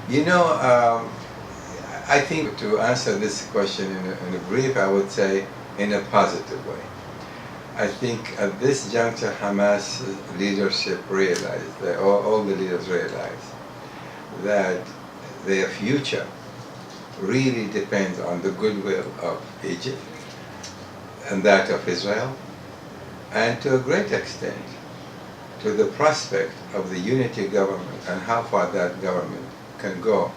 You know, I think to answer this question in a brief, I would say in a positive way. I think at this juncture, Hamas leadership realized, all the leaders realized, that their future really depends on the goodwill of Egypt and that of Israel, and to a great extent, to the prospect of the unity government and how far that government can go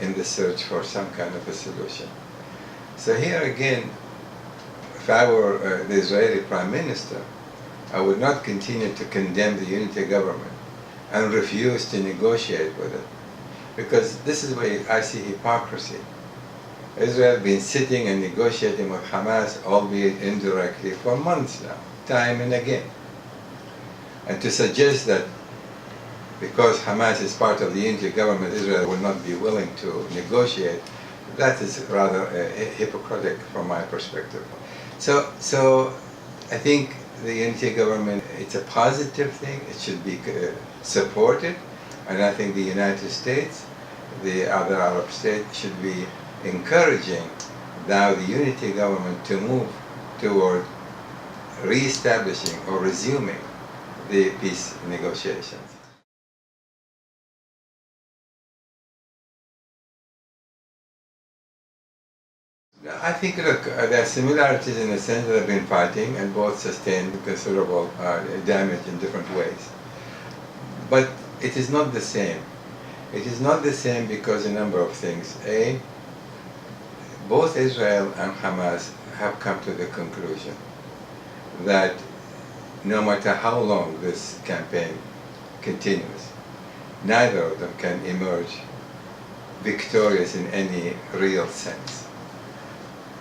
in the search for some kind of a solution. So here again, if I were the Israeli Prime Minister, I would not continue to condemn the unity government and refuse to negotiate with it, because this is where I see hypocrisy. Israel has been sitting and negotiating with Hamas, albeit indirectly, for months now, time and again. And to suggest that because Hamas is part of the unity government, Israel will not be willing to negotiate, that is rather hypocritical from my perspective. So I think the unity government, it's a positive thing, it should be supported, and I think the United States, the other Arab states should be encouraging now the unity government to move toward re-establishing or resuming the peace negotiations. I think, look, there are similarities in the sense that they've been fighting and both sustained considerable damage in different ways. But it is not the same. It is not the same because a number of things. A, both Israel and Hamas have come to the conclusion that no matter how long this campaign continues, neither of them can emerge victorious in any real sense.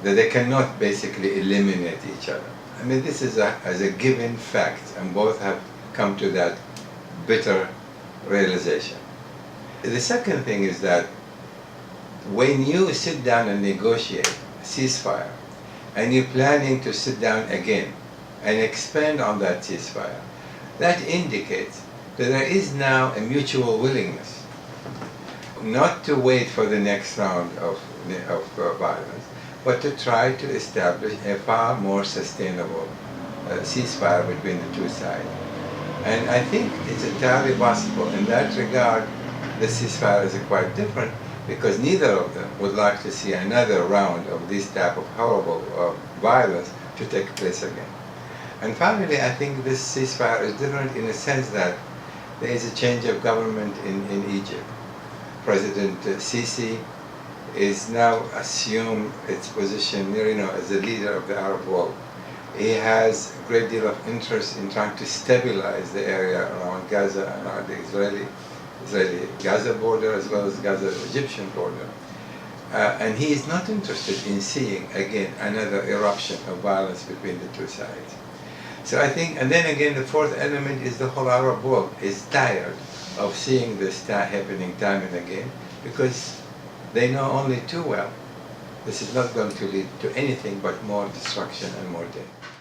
That they cannot basically eliminate each other. I mean, this is as a given fact, and both have come to that bitter realization. The second thing is that when you sit down and negotiate ceasefire, and you're planning to sit down again and expand on that ceasefire, that indicates that there is now a mutual willingness not to wait for the next round of violence, but to try to establish a far more sustainable ceasefire between the two sides. And I think it's entirely possible. In that regard, the ceasefire is quite different, because neither of them would like to see another round of this type of horrible violence to take place again. And finally, I think this ceasefire is different in the sense that there is a change of government in Egypt. President Sisi is now assumed its position, as the leader of the Arab world. He has a great deal of interest in trying to stabilize the area around Gaza and around the Israeli-Gaza border, as well as Gaza-Egyptian border. And he is not interested in seeing, again, another eruption of violence between the two sides. So I think, and then again, the fourth element is the whole Arab world is tired of seeing this happening time and again, because they know only too well this is not going to lead to anything but more destruction and more death.